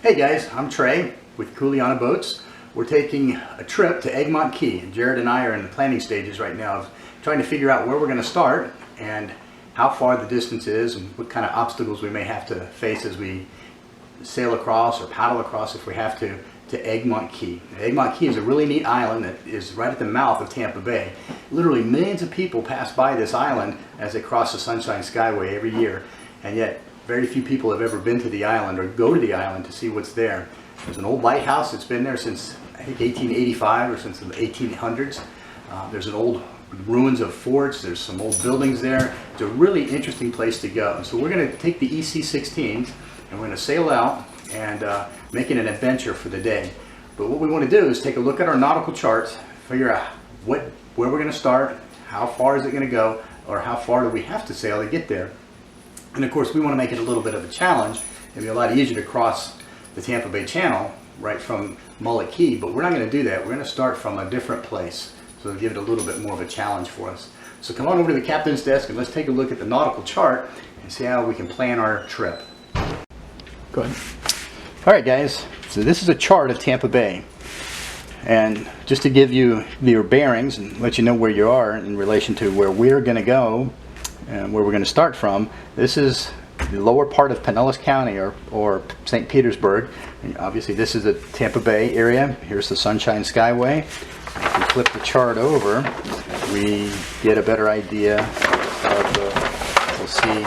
Hey guys, I'm Trey with Kuleana Boats. We're taking a trip to Egmont Key. Jared and I are in the planning stages right now of trying to figure out where we're going to start and how far the distance is and what kind of obstacles we may have to face as we sail across or paddle across if we have to Egmont Key. Egmont Key is a really neat island that is right at the mouth of Tampa Bay. Literally millions of people pass by this island as they cross the Sunshine Skyway every year, and yet very few people have ever been to the island or go to the island to see what's there. There's an old lighthouse that's been there since I think 1885 or since the 1800s. There's an old ruins of forts. There's some old buildings there. It's a really interesting place to go. So we're going to take the EC-16s and we're going to sail out and make it an adventure for the day. But what we want to do is take a look at our nautical charts, figure out where we're going to start, how far is it going to go, or how far do we have to sail to get there. And of course we want to make it a little bit of a challenge. It'd be a lot easier to cross the Tampa Bay Channel right from Mullet Key, but we're not going to do that. We're going to start from a different place, so it'll give it a little bit more of a challenge for us. So come on over to the captain's desk and let's take a look at the nautical chart and see how we can plan our trip. Go ahead. Alright guys, so this is a chart of Tampa Bay, and just to give you your bearings and let you know where you are in relation to where we're going to go and where we're going to start from. This is the lower part of Pinellas County or St. Petersburg. And obviously this is the Tampa Bay area. Here's the Sunshine Skyway. If we flip the chart over, we get a better idea of we'll see.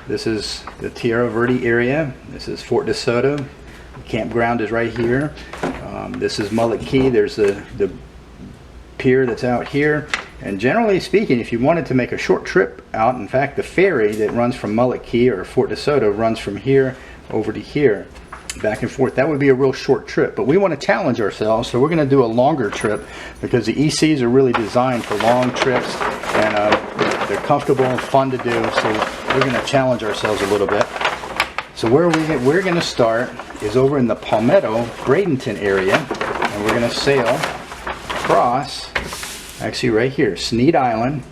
This is the Tierra Verde area. This is Fort DeSoto. The campground is right here. This is Mullet Key. There's the pier that's out here. And generally speaking, if you wanted to make a short trip out, in fact the ferry that runs from Mullet Key or Fort DeSoto runs from here over to here, back and forth. That would be a real short trip. But we want to challenge ourselves, so we're going to do a longer trip because the ECs are really designed for long trips, and they're comfortable and fun to do. So we're going to challenge ourselves a little bit. So where we're going to start is over in the Palmetto, Bradenton area, and we're going to sail across, actually right here, Sneed Island,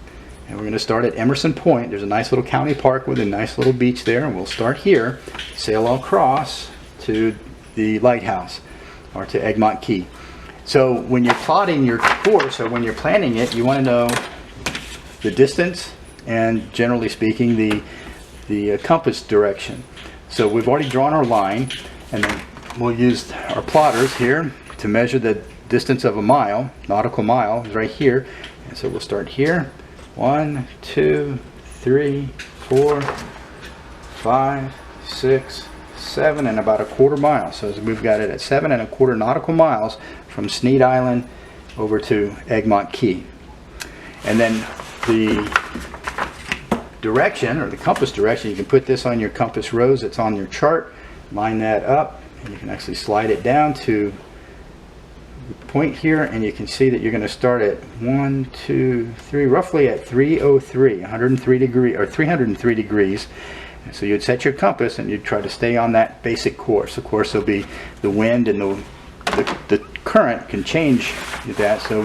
and we're going to start at Emerson Point. There's a nice little county park with a nice little beach there, and we'll start here, sail across to the lighthouse or to Egmont Key. So when you're plotting your course or when you're planning it, you want to know the distance and, generally speaking, the compass direction. So we've already drawn our line, and then we'll use our plotters here to measure the distance of a mile. Nautical mile is right here, and so we'll start here. 1, 2, 3, 4, 5, 6, 7, and about a quarter mile. So we've got it at 7 1/4 nautical miles from Sneed Island over to Egmont Key. And then the direction, or the compass direction, you can put this on your compass rose that's on your chart, line that up, and you can actually slide it down to point here, and you can see that you're going to start at 1, 2, 3, roughly at 303, 103 degree or 303 degrees. And so you'd set your compass and you'd try to stay on that basic course. Of course, there'll be the wind and the current can change that. So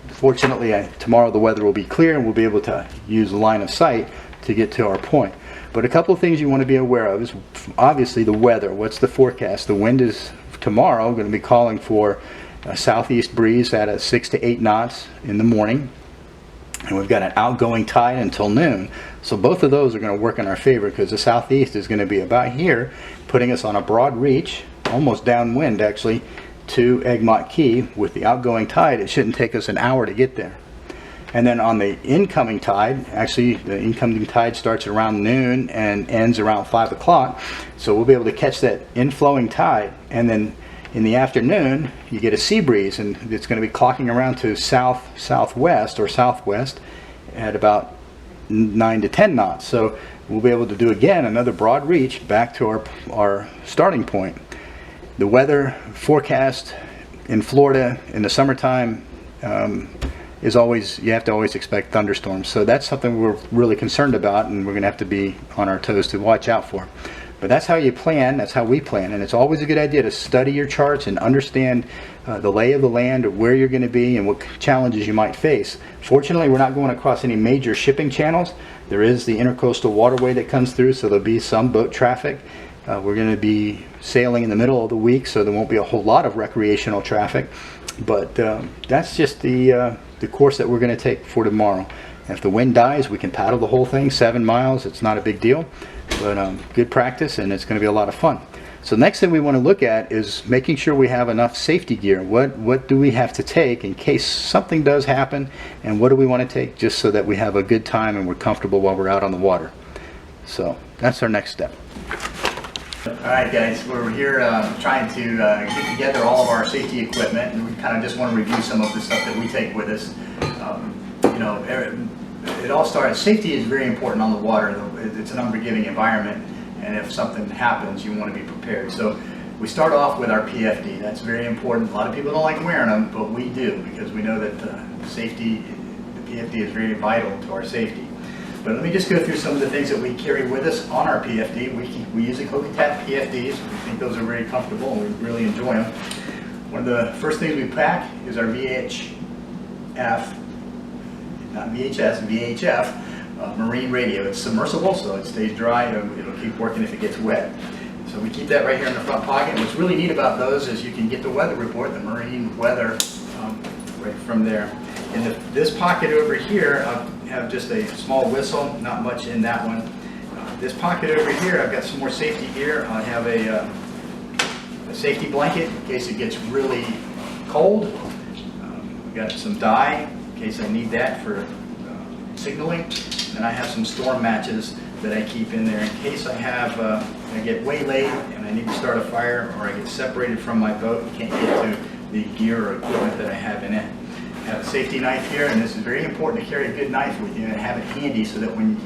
fortunately, tomorrow the weather will be clear and we'll be able to use line of sight to get to our point. But a couple of things you want to be aware of is obviously the weather. What's the forecast? The wind is tomorrow going to be calling for a southeast breeze at 6 to 8 knots in the morning, and we've got an outgoing tide until noon. So both of those are going to work in our favor because the southeast is going to be about here, putting us on a broad reach, almost downwind actually, to Egmont Key. With the outgoing tide, it shouldn't take us an hour to get there. And then on the incoming tide, actually the incoming tide starts around noon and ends around 5 o'clock. So we'll be able to catch that inflowing tide, and then in the afternoon you get a sea breeze, and it's going to be clocking around to southwest or southwest at about 9 to 10 knots. So we'll be able to do again another broad reach back to our starting point. The weather forecast in Florida in the summertime is always, you have to always expect thunderstorms. So that's something we're really concerned about, and we're going to have to be on our toes to watch out for. But that's how you plan, that's how we plan, and it's always a good idea to study your charts and understand the lay of the land, where you're going to be, and what challenges you might face. Fortunately, we're not going across any major shipping channels. There is the intercoastal waterway that comes through, so there'll be some boat traffic. We're going to be sailing in the middle of the week, so there won't be a whole lot of recreational traffic. But that's just the course that we're going to take for tomorrow. And if the wind dies, we can paddle the whole thing, 7 miles. It's not a big deal, but good practice, and it's going to be a lot of fun. So next thing we want to look at is making sure we have enough safety gear. What do we have to take in case something does happen, and what do we want to take just so that we have a good time and we're comfortable while we're out on the water. So that's our next step. Alright guys, we're here trying to get together all of our safety equipment, and we kind of just want to review some of the stuff that we take with us. You know, it all starts, safety is very important on the water. It's an unforgiving environment, and if something happens, you want to be prepared. So we start off with our PFD. That's very important. A lot of people don't like wearing them, but we do, because we know that safety, the PFD is very vital to our safety. But let me just go through some of the things that we carry with us on our PFD. We use the Kokitap PFDs. We think those are very comfortable, and we really enjoy them. One of the first things we pack is our VHF, not VHS, VHF marine radio. It's submersible, so it stays dry. It'll keep working if it gets wet. So we keep that right here in the front pocket. And what's really neat about those is you can get the weather report, the marine weather, right from there. In this pocket over here, I have just a small whistle, not much in that one. This pocket over here, I've got some more safety gear. I have a safety blanket in case it gets really cold. I've got some dye in case I need that for signaling. And I have some storm matches that I keep in there in case I get waylaid and I need to start a fire, or I get separated from my boat and can't get to the gear or equipment that I have in it. I have a safety knife here, and this is very important to carry a good knife with you and have it handy so that when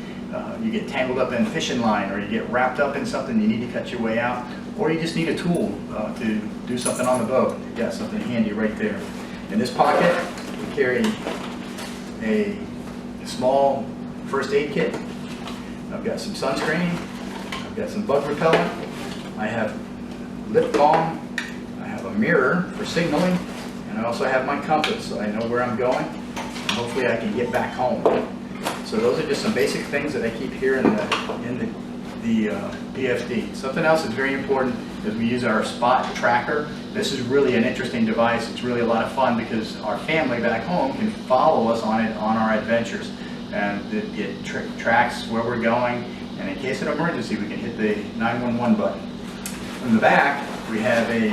you get tangled up in fishing line, or you get wrapped up in something, you need to cut your way out, or you just need a tool to do something on the boat. You've got something handy right there. In this pocket, we carry a small first aid kit. I've got some sunscreen. I've got some bug repellent. I have lip balm. I have a mirror for signaling. And I also have my compass, so I know where I'm going. And hopefully I can get back home. So those are just some basic things that I keep here in the PFD. Something else that's very important is we use our spot tracker. This is really an interesting device. It's really a lot of fun because our family back home can follow us on our adventures. And it tracks where we're going. And in case of an emergency, we can hit the 911 button. In the back, we have a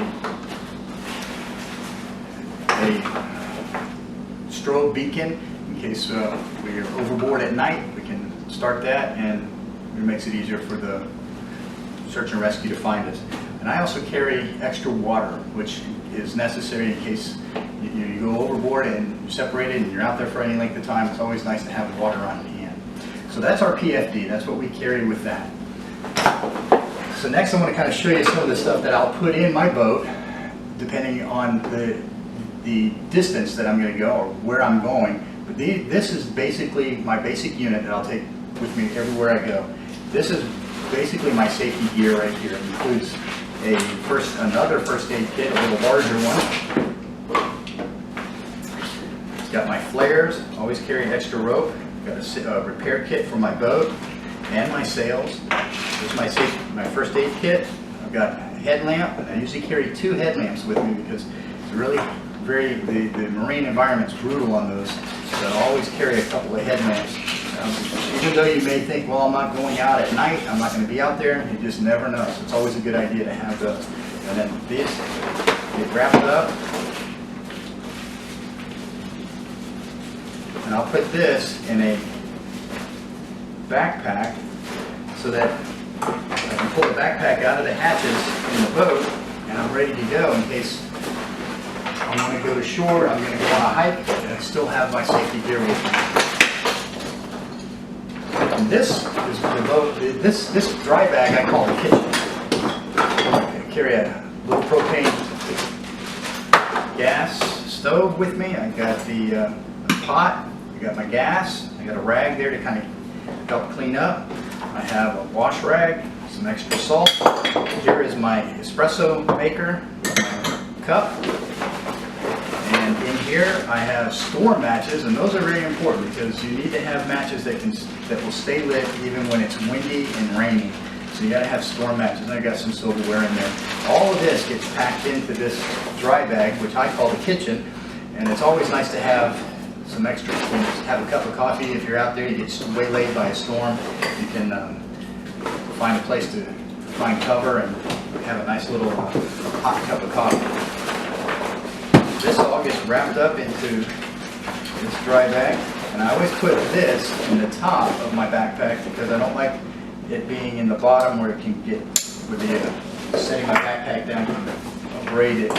strobe beacon in case we're overboard at night. We can start that, and it makes it easier for the search and rescue to find us. And I also carry extra water, which is necessary in case you go overboard and you're separated and you're out there for any length of time. It's always nice to have water on hand. So that's our PFD. That's what we carry with that. So next I want to kind of show you some of the stuff that I'll put in my boat depending on the distance that I'm going to go or where I'm going. But this is basically my basic unit that I'll take with me everywhere I go. This is basically my safety gear right here. It includes another first aid kit, a little larger one. It's got my flares, always carry an extra rope. Got a repair kit for my boat and my sails. This is my first aid kit. I've got a headlamp, and I usually carry 2 headlamps with me because it's really the marine environment's brutal on those. So I always carry a couple of headlamps. Even though you may think, well, I'm not going out at night, I'm not going to be out there, you just never know. So it's always a good idea to have those. And then these get wrapped up. And I'll put this in a backpack so that I can pull the backpack out of the hatches in the boat, and I'm ready to go in case I want to go to shore, I'm going to go on a hike, and I still have my safety gear with me. And this is the boat, this dry bag I call the kitchen. I carry a little propane gas stove with me. I got the pot, I got my gas, I got a rag there to kind of help clean up. I have a wash rag, some extra salt. Here is my espresso maker, my cup. And in here I have storm matches, and those are very important because you need to have matches that will stay lit even when it's windy and rainy. So you got to have storm matches. And I got some silverware in there. All of this gets packed into this dry bag, which I call the kitchen. And it's always nice to have some extra. You can just have a cup of coffee if you're out there, you get waylaid by a storm. You can find a place to find cover and have a nice little hot cup of coffee. This all gets wrapped up into this dry bag, and I always put this in the top of my backpack because I don't like it being in the bottom where it can get, with the setting my backpack down, can abrade it. So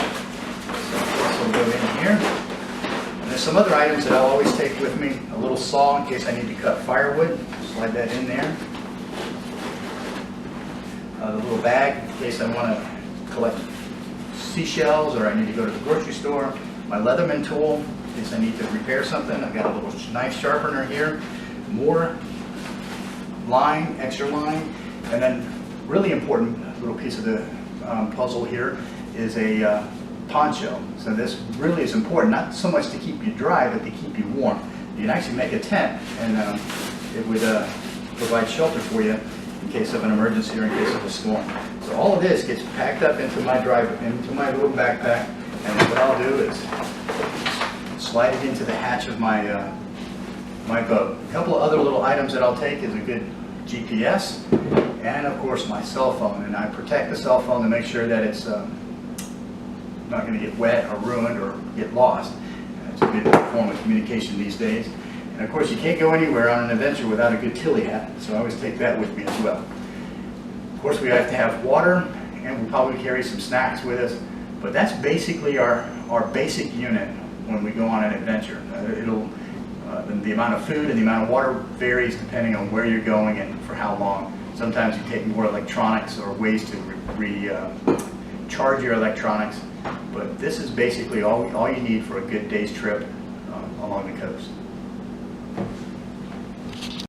this will go in here. And there's some other items that I'll always take with me. A little saw in case I need to cut firewood. Slide that in there. The little bag in case I want to collect seashells or I need to go to the grocery store. My Leatherman tool in case I need to repair something. I've got a little knife sharpener here. More line, extra line. And then really important little piece of the puzzle here is a poncho. So this really is important, not so much to keep you dry, but to keep you warm. You can actually make a tent, and it would provide shelter for you in case of an emergency or in case of a storm. So all of this gets packed up into my little backpack, and then what I'll do is slide it into the hatch of my my boat. A couple of other little items that I'll take is a good GPS, and of course my cell phone. And I protect the cell phone to make sure that it's not going to get wet or ruined or get lost. It's a good form of communication these days. And of course you can't go anywhere on an adventure without a good Tilly hat, so I always take that with me as well. Of course we have to have water, and we'll probably carry some snacks with us, but that's basically our basic unit when we go on an adventure. The amount of food and the amount of water varies depending on where you're going and for how long. Sometimes you take more electronics or ways to charge your electronics, but this is basically all you need for a good day's trip along the coast.